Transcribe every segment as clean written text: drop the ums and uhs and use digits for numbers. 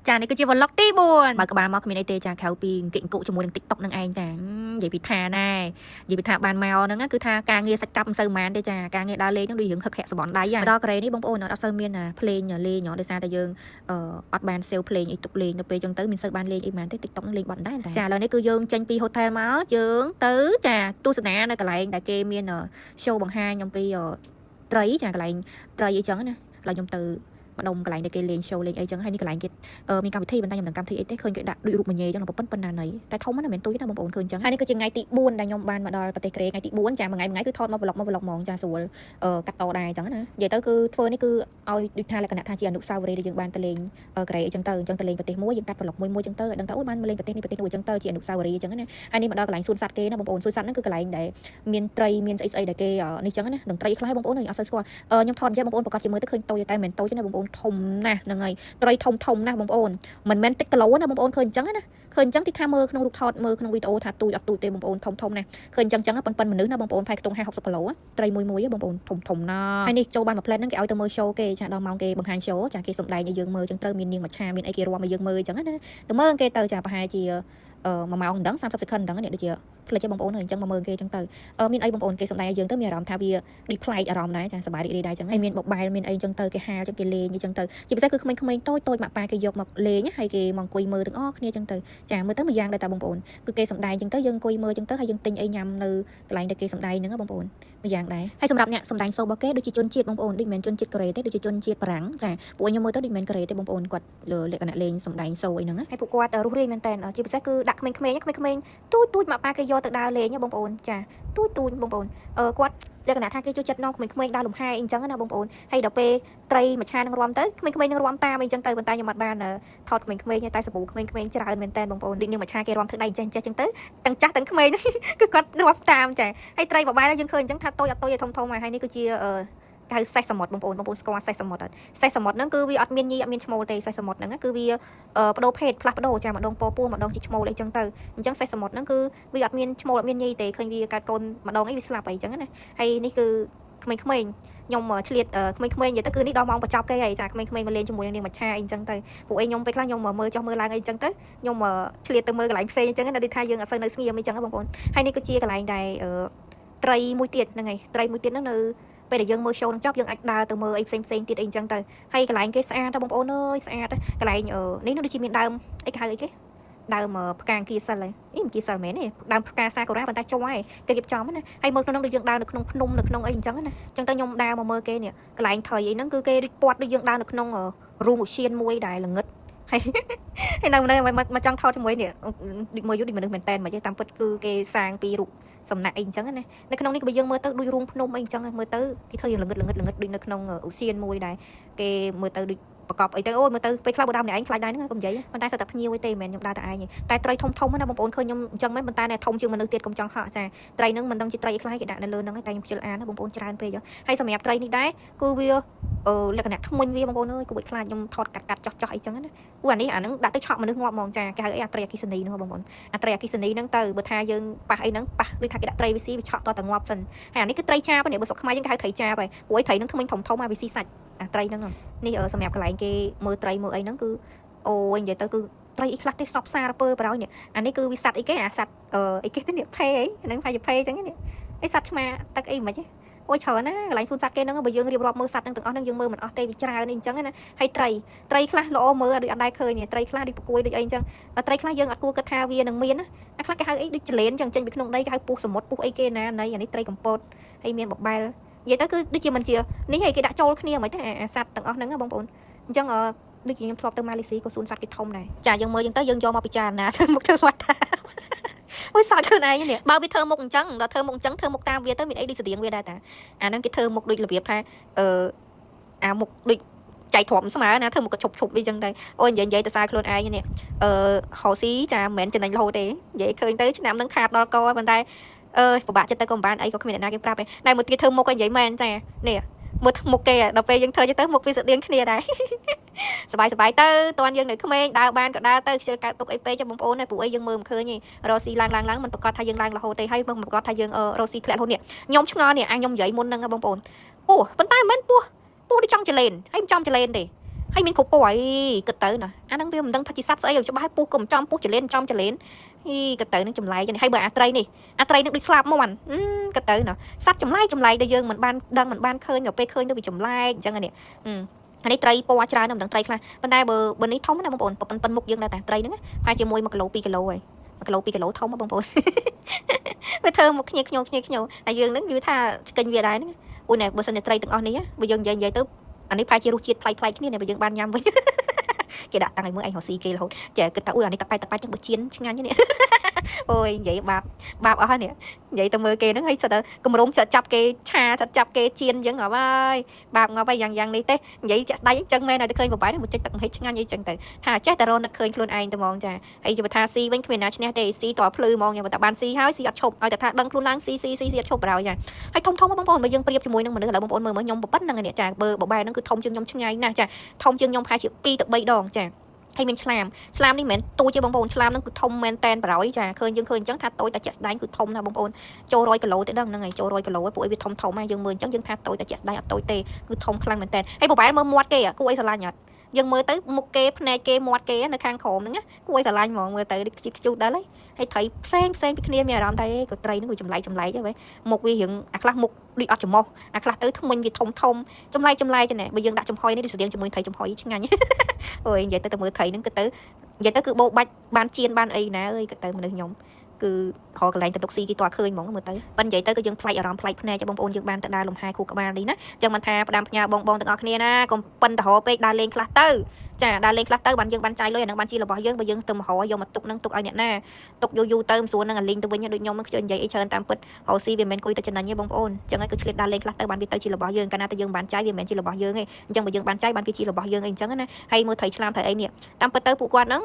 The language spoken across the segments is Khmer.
ចានេះគឺជា vlog ទី4បើក្បាលមកគ្មានអីទេចាក្រៅពីគិកុជាមួយនឹង TikTok នឹងឯងចានិយាយពីថាណែនិយាយពីថាបានមកហ្នឹងគឺថាការងារសាច់កាប់មិនសូវម៉ានទេចាការងារដើរលេងហ្នឹងដូចរឿងហឹកហាក់សបនដៃហ្នឹងដល់កូរ៉េនេះបងប្អូនអត់សូវមានភ្លេងលេងដោយសារតែយើងអត់បាន save ភ្លេងអីទុកលេងទៅពេលចឹងទៅមិនសូវបានលេងអីម៉ានទេ TikTok ហ្នឹងលេងបត់ដែរចាឥឡូវនេះគឺយើងចេញពី hotel មកយើងទៅចាទស្សនានៅកន្លែងដែលគេមាន show បង្ហាញអំពីត្រីចាកន្លែងត្រីអីចឹងណាឡើយខ្ញុំទៅម្ដុំកន្លែងដែលគេលេង show លេងអីចឹងហើយនេះកន្លែងគេមានកម្មវិធីប៉ុន្តែខ្ញុំនឹងកម្មវិធីអីទេឃើញគេដាក់ដូចរូបមញ៉េចឹងប៉ុណ្ណាណីតែធំណាស់មិនមែនទូចណាបងប្អូនឃើញចឹងហើយនេះគឺជាថ្ងៃទី4ដែលខ្ញុំបានមកដល់ប្រទេសកូរ៉េថ្ងៃទី4ចាមួយថ្ងៃគឺថតមក vlog ហ្មងចាស្រួលកាត់តដែរចឹងណានិយាយទៅគឺធ្វើនេះគឺឲ្យដូចថាលក្ខណៈថាជាអនុស្សាវរីយ៍ដែលយើងបានទៅលេងកូរ៉េអីចឹងទៅលេងប្រទេសមួយយើងកាត់ vlog មួយចឹងទៅឲ្យដឹងថាអូបានមកលេងប្រទេសនេះប្រទេសនោះចឹងទៅជាអនុស្សាវរីយ៍ចឹងណាហើយនេះមកដល់កន្លែងសួនសត្វគេណាបងប្អូនសួនសត្វហ្នឹងគឺកន្លែងដែលមានត្រីមានស្អីដែលគេនេះចឹងណានឹងត្រីខ្លះបងប្អូនអត់សូវស្គាល់ខ្ញុំថតនិយាយបងប្អូនប្រកាសជាមើលទៅឃើញតូចតែមិនតូចទេណាបងប្អូនធំណាស់ហ្នឹងហើយត្រីធំណាស់បងប្អូនមិនមែនតិចគីឡូណាបងប្អូនឃើញអញ្ចឹងណាឃើញអញ្ចឹងទីថាមើលក្នុងរូបថតមើលក្នុងវីដេអូថាទូចអត់ទូចទេបងប្អូនធំណាស់ឃើញអញ្ចឹងប៉ុនមនុស្សណាបងប្អូនផែខ្ទង់50 60គីឡូត្រីមួយបងប្អូនធំណាស់ហើយនេះចូលបានមួយផ្លែហ្នឹងគេឲ្យទៅមើល show គេចាដល់ម៉ោងគេបង្ហាញ show ចាគេសម្ដែងឲ្យយើងមើលអញ្ចឹងត្រូវមាននាងមច្ឆាមានអីគេរួមឲ្យយើងមើលអញ្ចឹងណាទៅមើលគេទៅចាប្រហែលជា1ម៉ោងមិនដឹង30 second មិនដឹងនេះដូចជាផ្លេចបងប្អូនអញ្ចឹងមកមើលគេអញ្ចឹងទៅមានអីបងប្អូនគេសម្ដែងឲ្យយើងទៅមានអារម្មណ៍ថាវាដូចប្លែកអារម្មណ៍ដែរចាសប្បាយរីករាយដែរអញ្ចឹងហើយមានបបាយមានអីអញ្ចឹងទៅគេហាលចឹងគេលេងអញ្ចឹងទៅជាពិសេសគឺក្មេងៗតូចម៉ាក់ប៉ាគេយកមកលេងហើយគេមកអង្គុយមើលទាំងអស់គ្នាអញ្ចឹងទៅចាមើលទៅមួយយ៉ាងដែរតាបងប្អូនគឺគេសម្ដែងអញ្ចឹងទៅយើងអង្គុយមើលអញ្ចឹងទៅហើយយើងទិញអីញ៉ាំនៅកន្លែងដែលគេសម្ដែងហ្នឹងបងប្អូនមួយយ៉ាងដែរហើយសម្រាប់អ្នកសម្ដែងសូរបស់គេដូចជាជនជាតិបងប្អូនដូចមិនមែនជនជាតិកូរ៉េទេដូចជាជនជាតិបារាំងចាពួកខ្ញុំមើលទៅដូចមិនមែនកូរ៉េទេបងប្អូនគាត់លក្ខណៈលេងសម្ដែងសូអីហ្នឹងហើយពួកគាត់រស់រាយមែនតើជាពិសេសគឺដាក់ក្មេងៗទូចម៉ាក់ប៉ាគេយកទៅដើរលេងបងប្អូនចាទូចបងប្អូនគាត់លក្ខណៈថាគេជួយចិត្តនងក្មេងៗដើរលំហែអីចឹងណាបងប្អូនហើយដល់ពេលត្រីមច្ឆានឹងរួមទៅក្មេងៗនឹងរួមតាមអីចឹងទៅប៉ុន្តែខ្ញុំអត់បានថតក្មេងៗតែសពូក្មេងៗច្រើនមែនតើបងប្អូនដូចនឹងមច្ឆាគេរួមធ្វើដៃចេះចឹងទៅទាំងចាស់ទាំងក្មេងគឺគាត់រួមតាមចាហើយត្រីបបាយយើងឃើញអញ្ចឹងថាតូចអត់តូចឯធំហើយនេះគឺជាហៅសេះសមុទ្របងប្អូនស្គាល់សេះសមុទ្រអត់សេះសមុទ្រហ្នឹងគឺវាអត់មានញីអត់មានឈ្មោលទេសេះសមុទ្រហ្នឹងគឺវាបដូរភេទផ្លាស់ប្ដូរចាម្ដងពពោះម្ដងជាឈ្មោលអីចឹងទៅអញ្ចឹងសេះសមុទ្រហ្នឹងគឺវាអត់មានឈ្មោលអត់មានញីទេឃើញវាកើតកូនម្ដងអីវាស្លាប់អីចឹងណាហើយនេះគឺក្មេងៗខ្ញុំឆ្លៀតក្មេងៗនិយាយទៅគឺនេះដល់ម៉ោងបញ្ចប់គេហើយចាក្មេងៗមកលេងជាមួយនឹងនាងមច្ឆាអីចឹងទៅពួកឯងខ្ញុំពេលខ្លះខ្ញុំមើលចុះមើលឡើងអីចឹងទៅខ្ញុំឆ្លៀតទៅមើលកន្លែងផ្សេងអញ្ចឹងណាដូចថាយើងអត់សូវនៅស្ងៀមអីចឹងបងប្អូនហើយនេះគឺជាកន្លែងដែលត្រីមួយទៀតហ្នឹងហើយត្រីមួយទៀតហ្នឹងនៅពេលដែលយើងមើល show នឹងចប់យើងអាចដើរទៅមើលអីផ្សេងទៀតអីអញ្ចឹងទៅហើយកន្លែងគេស្អាតបងប្អូនអើយស្អាតកន្លែងនេះដូចជាមានដើមអីគេហៅអីគេដើមផ្កាអង្គាសិលហ្នឹងមិនគៀសិលមែនទេដើមផ្កាសាកូរ៉ាប៉ុន្តែចុះហើយគេរៀបចំណាហើយមើលក្នុងនោះដូចយើងដើរនៅក្នុងភ្នំនៅក្នុងអីអញ្ចឹងណាអញ្ចឹងទៅខ្ញុំដើរមកមើលគេនេះកន្លែងថយអីហ្នឹងគឺគេដូចពាត់ដូចយើងដើរនៅក្នុងរូងឧឈានមួយដែលល្ងឹតហើយនៅមកចង់ថតជាមួយនេះដូចមើលយូរដូចមនុស្សមែនតែនមកតាមពិតគឺគេសាងពីរូបសំណាក់អីអញ្ចឹងណានៅក្នុងនេះក៏យើងមើលទៅដូចរូងភ្នំអីអញ្ចឹងមើលទៅគេធ្វើយ៉ាងល្ងឹតដូចនៅក្នុងឧសៀនមួយដែរគេមើលទៅដូចប្រកបអីទៅអូមើលទៅពេលខ្លះបើដើមអ្នកឯងខ្លាចដែរហ្នឹងកុំនិយាយប៉ុន្តែសិតតែភ្ញៀវទេមិនមែនខ្ញុំដើរតែឯងតែត្រីធំណាបងប្អូនឃើញខ្ញុំអញ្ចឹងមែនប៉ុន្តែធំជាងមនុស្សទៀតកុំចង់ហក់ចាត្រីហ្នឹងមិនដឹងជាត្រីអីខ្លះគេដាក់នៅលើហ្នឹងតែខ្ញុំខ្ជិលអានណាបងប្អូនច្រើនពេកហើយសម្រាប់ត្រីនេះដែរគឺវាលក្ខណៈធ្មេញវាបងប្អូនអើយគួរឲ្យខ្លាចខ្ញុំថតកាត់ចោះអីចឹងណាអានេះដាក់ទៅឆក់មនុស្សងាប់ហ្មងចាគេហៅអីអាត្រីអគិសនីហ្នឹងបងប្អូនអាត្រីអគិសនីហ្នឹងទៅបើថាយើងប៉ះអីហ្នឹងប៉ះដូចថាគេដាក់ត្រីវាស៊ីវាឆក់តតែងាប់សិនហើយអានេះគឺត្រីចាបនេះបើស្រុកខ្មែរយើងគេហៅត្រីចាបហើយព្រោះត្រីហ្នឹងធ្មេញធំហើយវាស៊ីសាច់អាត្រីហ្នឹងនេះសម្រាប់កន្លែងគេមើលត្រីមើលអីហ្នឹងគឺអូយនិយាយទៅគឺត្រីអីខ្លះទេសពសារពើបរោយនេះអានេះគឺវាសัตว์អីគេអាសัตว์អីគេទៅនេះភេអីហ្នឹងផាយភេអញ្ចឹងនេះអីសัตว์ឆ្មាទឹកអីមិនហ៎អូយច្រើនណាកន្លែងសួនសัตว์គេហ្នឹងបើយើងរៀបរាប់មើលសัตว์ហ្នឹងទាំងអស់ហ្នឹងយើងមើលមិនអស់ទេវាច្រើនអីអញ្ចឹងណាហើយត្រីខ្លះល្អមើលដូចអត់ដែរឃើញត្រីខ្លះដូចប្រគួយដូចអីអញ្ចឹងត្រីខ្លះយើងអត់គួរគិតថាវានឹងមានណាអាខ្លះគេហៅអីដូចចលែនអញ្ចឹងចេញពីក្នុងដីគេហៅពស់សមុទ្រពស់អីគេណានៃអានេះត្រីកំពតហើយមានបបែលនិយាយទៅគឺដូចជាមិនជានេះហើយគេដាក់ចូលគ្នាមិនទេអាសัตว์ទាំងអស់ហ្នឹងបងប្អូនអញ្ចឹងដូចជាខ្ញុំធ្លាប់ទៅម៉ាឡេស៊ីក៏សួនសัตว์គេធំដែរចាយើងមើលអញ្ចឹងទៅយើងយកមកពិចារណាធ្វើមុខធ្វើវត្តថាអូយសោកខ្លួនឯងនេះបើវាធ្វើមុខអញ្ចឹងដល់ធ្វើមុខអញ្ចឹងធ្វើមុខតាមវាទៅមានអីដូចស្តៀងវាដែរតាអាហ្នឹងគេធ្វើមុខដូចរបៀបថាអាមុខដូចចៃធំស្មើណាធ្វើមុខក៏ឈប់អីចឹងទៅអូយនិយាយទៅសារខ្លួនឯងនេះហោស៊ីចាមិនមែនចំណេញរហូតទេនិយាយឃើញទៅឆ្នាំហ្នឹងខាតដល់កប៉ុន្តែពិបាកចិត្តទៅក៏មិនបានអីក៏គ្មានអ្នកណាគេប្រាប់ទេតែមួយទៀតធ្វើមុខក៏និយាយមែនចានេះមើលមុខគេដល់ពេលយើងធ្វើទៅមុខវាស្តៀងគ្នាដែរសบายទៅតើយើងនៅក្មេងដើរបានក៏ដើរទៅខ្ជិលកើតទុកអីពេកចាំបងប្អូនណាព្រោះអីយើងមើលមិនឃើញទេរ៉ូស៊ីឡើងមិនប្រកាសថាយើងឡើងរហូតទេហើយមិនប្រកាសថាយើងរ៉ូស៊ីធ្លាក់រហូតនេះខ្ញុំឆ្ងល់នេះខ្ញុំនិយាយមុនហ្នឹងបងប្អូនពោះប៉ុន្តែមិនមែនពោះដូចចង់ចលែនហើយមិនចំចលែនទេ ហើយមានគ្រប់ពណ៌អីគិតទៅណាអាហ្នឹងវាមិនដឹងថាជាសត្វស្អីច្បាស់ពុះក៏មិនចំពុះចលែនចំចលែនគិតទៅនឹងចម្លែកចឹងហើយបើអាត្រីនេះអាត្រីនឹងដូចស្លាប់មកគិតទៅណាសត្វចម្លែកដែលយើងមិនបានដឹងមិនបានឃើញដល់ពេលឃើញទៅវាចម្លែកអញ្ចឹងនេះអានេះត្រីពណ៌ច្រើនមិនដឹងត្រីខ្លះប៉ុន្តែបើនេះធំណាបងប្អូនប៉ុនមុខយើងដែរតែត្រីហ្នឹងប្រហែលជាមួយ1គីឡូ2គីឡូហើយ1គីឡូ2គីឡូធំបងប្អូនវាធ្វើមកគ្នាខ្ញោហើយយើងនឹងនិយាយថាឆ្កេញវាដែរហ្នឹងអូនណែបើសិនតែត្រីទាំងអស់នេះបើយើងនិយាយទៅអានេះប្រហែលជារសជាតិប្លែកគ្នាបើយើងបានញ៉ាំវិញគេដាក់តាំងឲ្យមើលឯងរស៊ីគេរហូតចេះគិតថាអូយអានេះតប៉ែតចឹងបើជៀនឆ្ងាញ់នេះអូយនិយាយបាបអស់ហើយនេះនិយាយទៅមើលគេហ្នឹងហើយសិតតែកម្រុំចាប់គេឆាចាប់គេជៀនអញ្ចឹងហ៎ហើយបាបងាប់ហើយយ៉ាងនេះទេនិយាយចាក់ស្ដាយអញ្ចឹងមែនតែឃើញប្របែមួយចិត្តទឹកមហិចឆ្ងាញ់អីចឹងទៅថាចេះតែរនឹកឃើញខ្លួនឯងទៅហ្មងចាហើយជាថាស៊ីវិញគ្មានណាឈ្នះទេស៊ីតភ្លឺហ្មងយ៉ាងតែបានស៊ីហើយស៊ីអត់ឈប់ឲ្យតែថាដឹងខ្លួនឡើងស៊ីអត់ឈប់បរោយចាហើយធំបងប្អូនបើយើងប្រៀបជាមួយនឹងមនុស្សឥឡូវបងប្អូនមើលខ្ញុំប៉ុណ្្នឹងនេះចាបើបែរហ្នឹងគឺធំជាងខ្ញុំឆ្ងាយណាស់ចាធំជាងខ្ញុំប្រហែលជា2ទៅ3ដងចាហើយមានឆ្លាមនេះមិនមែនទូចទេបងប្អូនឆ្លាមហ្នឹងគឺធំមែនតែនបរោយចាឃើញយើងឃើញអញ្ចឹងថាតូចតែជាក់ស្ដែងគឺធំណាបងប្អូនចូល100គីឡូទេដឹងហ្នឹងហើយចូល100គីឡូហើយពួកឯងវាធំហើយយើងមើលអញ្ចឹងយើងថាតូចតែជាក់ស្ដែងអត់តូចទេគឺធំខ្លាំងមែនតែនហើយប្រហែលមើលមាត់គេគួរឲ្យស្រឡាញ់អត់យើងមើលទៅមុខគេភ្នែកគេមាត់គេនៅខាងក្រោមហ្នឹងគួរឲ្យស្រឡាញ់ហ្មងមើលទៅខ្ជូតដល់ហើយត្រីផ្សេងពីគ្នាមានអារម្មណ៍ថាក៏ត្រីហ្នឹងវាចម្លែកទេមុខវារៀងអាខ្លះមុខដូចអត់ច្រមុះអាខ្លះទៅធ្មេញវាធំចម្លែកទេណាបើយើងដាក់ចំហុយនេះដូចស្តៀងជាមួយត្រីចំហុយឆ្ងាញ់អូយនិយាយទៅមើលត្រីហ្នឹងគឺទៅនិយាយទៅគឺបោបាច់បានជៀនបានអីណាអើយក៏ទៅមនុស្សខ្ញុំគឺរកកន្លែងទៅទុកស៊ីគេតើឃើញហ្មងមើលទៅប៉ិននិយាយទៅគឺយើងប្លែកអារម្មណ៍ប្លែកភ្នែកបងប្អូនយើងបានទៅដើរលំហែខួរក្បាលនេះណាអញ្ចឹងមិនថាផ្ដាំផ្ញើបងទាំងអស់គ្នាណាកុំប៉ិនទៅរកពេកដើរលេងខ្លះទៅចាដើរលេងខ្លះទៅបានយើងបានចាយលុយអានឹងបានជារបស់យើងបើយើងទៅមករយកមកទុកនឹងទុកឲ្យអ្នកណាទុកយូរទៅមិនស្រួលនឹងអាលីងទៅវិញដូចខ្ញុំមិនខ្ជិលនិយាយអីច្រើនតាមពិតរកស៊ីវាមិនមែនគួយទៅចំណេញទេបងប្អូនអញ្ចឹងហើយគឺឆ្លៀតដើរលេងខ្លះទៅបានវាទៅជារបស់យើងកាលណាទៅយើងបានចាយវាមិនមែនជារបស់យើងទេអញ្ចឹងបើយើងបានចាយបានវាជារបស់យើងអីអញ្ចឹងណាហើយមើលត្រីឆ្លាមត្រីអីនេះតាមពិតទៅពួកគាត់ហ្នឹង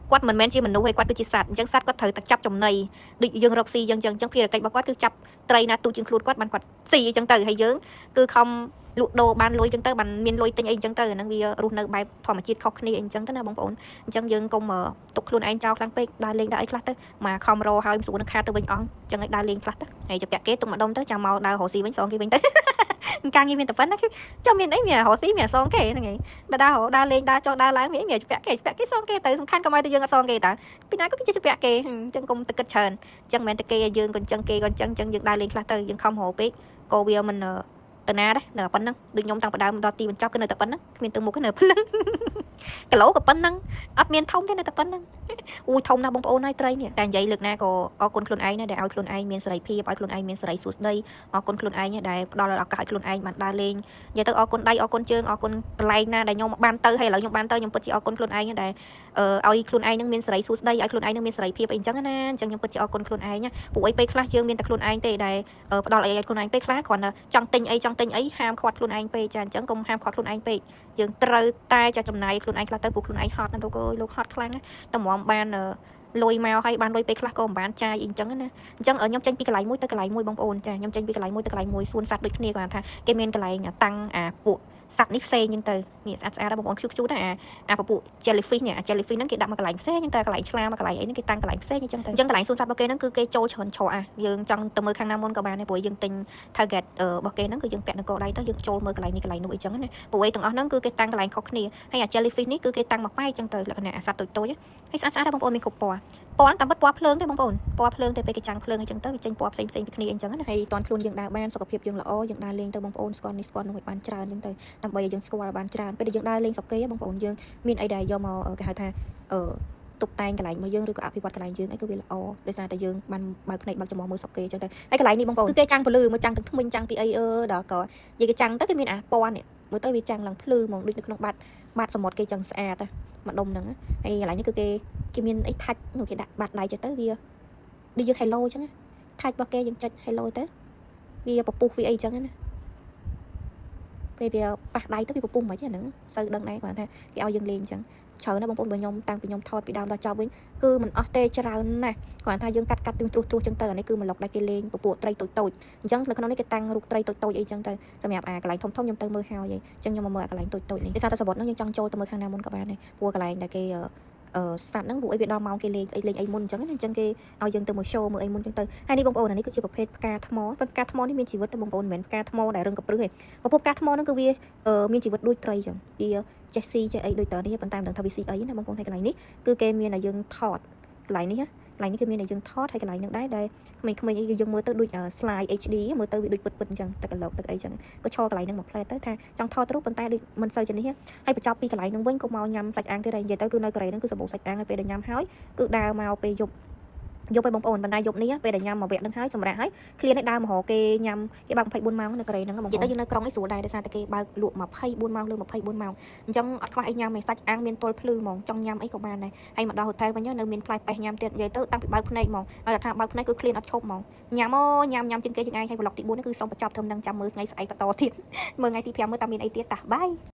គាត់មិនមែនជាមនុស្សទេគាត់គឺជាសត្វអញ្ចឹងសត្វគាត់ត្រូវតែចាប់ចំណីដូចយើងរកស៊ីអញ្ចឹងភារកិច្ចរបស់គាត់គឺចាប់ត្រីណាទូជាងខ្លួនគាត់បានគាត់ស៊ីអញ្ចឹងទៅហើយយើងគឺខំលក់ដូរបានលុយអញ្ចឹងទៅបានមានលុយទិញអីអញ្ចឹងទៅអាហ្នឹងវារស់នៅបែបធម្មជាតិខុសគ្នាអញ្ចឹងទៅណាបងប្អូនអញ្ចឹងយើងកុំទុកខ្លួនឯងចោលខ្លាំងពេកដើរលេងដើរអីខ្លះទៅមកខំរហើយមិនស្រួលនឹងខាតទៅវិញអស់អញ្ចឹងឲ្យដើរលេងខ្លះទៅហើយជពាក់គេទុកម្ដុំទៅចាំមកដើររកស៊ីវិញសងគេវិញទៅការងារមានតែប៉ុណ្ណាចាំមានអីមានរកស៊ីមានសងគេហ្នឹងឯងដើរលេងដើរចោលដើរឡើងមានជពាក់គេសងគេទៅសំខាន់កុំឲ្យតែយើងអត់សងគេតាពីណាក៏វាជពាក់គេអញ្ចឹងកុំទៅគិតច្រើនអញ្ចឹងមិនមែនតែគេឲ្យយើងក៏អញ្ចឹងគេក៏អញ្ចឹងយើងដើរលេងខ្លះទៅយើងខំរកពេកក៏វាមិនទៅណាដែរនៅប៉ុណ្ណឹងដូចខ្ញុំតាំងពីដើមដល់ទីបញ្ចប់គឺនៅតែប៉ុណ្ណឹងគ្មានទៅមុខទេនៅប៉ុណ្ណឹងគីឡូក៏ប៉ុណ្ណឹងអត់មានធំទេនៅតែប៉ុណ្ណឹងអូយធំណាស់បងប្អូនហើយត្រីនេះតែនិយាយលើកណាក៏អរគុណខ្លួនឯងណាដែលឲ្យខ្លួនឯងមានសេរីភាពឲ្យខ្លួនឯងមានសេរីសួស្តីអរគុណខ្លួនឯងដែលផ្ដល់ឱកាសឲ្យខ្លួនឯងបានដើរលេងនិយាយទៅអរគុណដៃអរគុណជើងអរគុណកន្លែងណាដែលខ្ញុំបានទៅហើយឥឡូវខ្ញុំបានទៅខ្ញុំពិតជាអរគុណខ្លួនឯងដែលឲ្យខ្លួនឯងនឹងមានសេរីសួស្តីឲ្យខ្លួនឯងនឹងមានសេរីភាពអីអញ្ចឹងណាអញ្ចឹងខ្ញុំពិតជាអរគុណខ្លួនឯងពួកអីពេលខ្លះយើងមានតែខ្លួនឯងទេដែលផ្ដល់អីឲ្យខ្លួនឯងពេលខ្លះគ្រាន់តែចង់ទិញអីហាមខ្វាត់ខ្លួនឯងពេកចាអញ្ចឹងកុំហាមខ្វាត់ខ្លួនឯងពេកយើងត្រូវតែចាចំណាយខ្លួនឯងខ្លះទៅពួកខ្លួនឯងហត់ណាលោកអើយលោកហត់ខ្លាំងតែមកបានលុយមកហើយបានលុយពេលខ្លះក៏មិនបានចាយអីអញ្ចឹងណាអញ្ចឹងខ្ញុំចេញពីកន្លែងមួយទៅកន្លែងមួយបងប្អូនចាខ្ញុំចេញពីកន្លែងមួយទៅកន្លែងមួយសួនសត្វដូចគ្នាគាត់ថាគេមានកន្លែងតាំងពួកសត្វនេះផ្សេងហ្នឹងទៅនេះស្អាតដែរបងប្អូនខ្ជូតដែរពពួក jellyfish នេះjellyfish ហ្នឹងគេដាក់មកកន្លែងផ្សេងហ្នឹងតែកន្លែងឆ្លាមកកន្លែងអីហ្នឹងគេតាំងកន្លែងផ្សេងអញ្ចឹងទៅអញ្ចឹងកន្លែងសួនសត្វរបស់គេហ្នឹងគឺគេចូលច្រើនច្រកយើងចង់ទៅមើលខាងណាមុនក៏បានដែរព្រោះយើងទិញ target របស់គេហ្នឹងគឺយើងពាក់នៅកដៃទៅយើងចូលមើលកន្លែងនេះកន្លែងនោះអីចឹងណាពួកឯងទាំងអស់ហ្នឹងគឺគេតាំងកន្លែងខុសគ្នាហើយjellyfish នេះគឺគេតាំងមកប៉ែកអញ្ចឹងទៅលក្ខណៈសត្វតូចហើយស្អាតដែរបងប្អូនមានគ្រប់ពណ៌តាមពិតពណ៌ភ្លើងទេបងប្អូនពណ៌ភ្លើងតែពេលគេចាំងភ្លើងអញ្ចឹងទៅវាចេញពណ៌ផ្សេងពីគ្នាអញ្ចឹងណាហើយតន់ខ្លួនយើងដើរបានសុខភាពយើងល្អយើងដើរលេងទៅបងប្អូនស្គាល់នេះស្គាល់នោះឲ្យបានច្រើនអញ្ចឹងទៅដើម្បីឲ្យយើងស្គាល់បានច្រើនពេលដែលយើងដើរលេងស្រុកគេបងប្អូនយើងមានអីដែលយកមកគេហៅថាតុបតែងកន្លែងរបស់យើងឬក៏អភិវឌ្ឍកន្លែងយើងអីគឺវាល្អដោយសារតែយើងបានបើកភ្នែកបើកចំហមើលស្រុកគេអញ្ចឹងទៅហើយកន្លែងនេះបងប្អូនគឺគេចាំងពលឺមកចាំងទាំងធ្មេញចាំងពីអីដល់ក៏និយាយគេចាំងទៅគេមានពណ៌នេះមើលទៅវាចាំងឡើងភ្លឺហ្មងដូចនៅក្នុងបាតសមុទ្រគេចឹងស្អាតមកដុំហ្នឹងហើយកន្លែងនេះគឺគេមានអីថាច់នោះគេដាក់បាតដៃចិត្តទៅវាដូចយើង hello អញ្ចឹងថាច់របស់គេយើងចុច hello ទៅវាពពុះវាអីអញ្ចឹងណាពេលវាប៉ះដៃទៅវាពពុះមិនអីហ្នឹងសូវដឹងដែរគាត់ថាគេឲ្យយើងលេងអញ្ចឹងច្រើនណាស់បងប្អូនបើខ្ញុំតាំងពីខ្ញុំថតពីដើមដល់ចប់វិញគឺមិនអស់ទេច្រើនណាស់គាត់ថាយើងកាត់ទ្រោះអញ្ចឹងទៅអានេះគឺម្លុកដែលគេលេងពពួកត្រីតូចអញ្ចឹងនៅក្នុងនេះគេតាំងរូបត្រីតូចអីអញ្ចឹងទៅសម្រាប់កន្លែងធំខ្ញុំទៅមើលហើយអញ្ចឹងខ្ញុំមកមើលកន្លែងតូចនេះដោយសារតែសបុតហ្នឹងយើងចង់ចូលទៅមើលខាងណាមុនក៏បានដែរព្រោះកន្លែងដែលគេ សัตว์ហ្នឹងពួកអីវាដល់ម៉ោងគេលេងអីមុនអញ្ចឹងណាអញ្ចឹងគេឲ្យយើងទៅមក show មើលអីមុនអញ្ចឹងទៅហើយនេះបងប្អូនអានេះគឺជាប្រភេទផ្កាថ្មប៉ុន្តែផ្កាថ្មនេះមានជីវិតទេបងប្អូនមិនមែនផ្កាថ្មដែលរឹងកព្រឹសទេប្រភពផ្កាថ្មហ្នឹងគឺវាមានជីវិតដូចត្រីអញ្ចឹងវាចេះស៊ីចេះអីដូចតើនេះប៉ុន្តែមិនដឹងថាវាស៊ីអីណាបងប្អូនហើយកន្លែងនេះគឺគេមានឲ្យយើងថតកន្លែងនេះណាកន្លែងនេះគឺមានឲ្យយើងថតហើយកន្លែងហ្នឹងដែរដែលក្មេងៗអីគឺយើងមើលទៅដូច slide HD មើលទៅវាដូចពិតអញ្ចឹងទឹកកឡុកទឹកអីអញ្ចឹងក៏ឈរកន្លែងហ្នឹងមកផ្លែទៅថាចង់ថតរូបប៉ុន្តែដូចមិនសូវជានេះហើយបញ្ចប់ពីកន្លែងហ្នឹងវិញក៏មកញ៉ាំសាច់អាំងទៀតហើយនិយាយទៅគឺនៅកូរ៉េហ្នឹងគឺសម្បូរសាច់អាំងហើយពេលដែលញ៉ាំហើយគឺដើរមកពេលយប់ឲ្យបងប្អូនបណ្ដាយប់នេះពេលដែលញ៉ាំមកវគ្គហ្នឹងហើយសម្រាប់ហើយឃ្លានឲ្យដើរមករកគេញ៉ាំគេបើក24ម៉ោងនៅកូរ៉េហ្នឹងបងប្អូននិយាយទៅយើងនៅក្រុងនេះស្រួលដែរដោយសារតែគេបើកលក់24ម៉ោងលើ24ម៉ោងអញ្ចឹងអត់ខ្វះអីញ៉ាំឯសាច់អាំងមានទល់ភ្លឺហ្មងចង់ញ៉ាំអីក៏បានដែរហើយមកដល់ហូថែលវិញនៅមានផ្លែប៉េះញ៉ាំទៀតនិយាយទៅតាំងពីបើកភ្នែកហ្មងហើយថាបើកភ្នែកគឺឃ្លានអត់ឈប់ហ្មងញ៉ាំញ៉ាំជាងគេជាងឯងហើយប្លុកទី4នេះគឺសូមបញ្ចប់ត្រឹមនឹងចាំមើលថ្ងៃស្អែកបន្តទៀតមើលថ្ងៃទី5មើលតើមានអីទៀតតាបាយ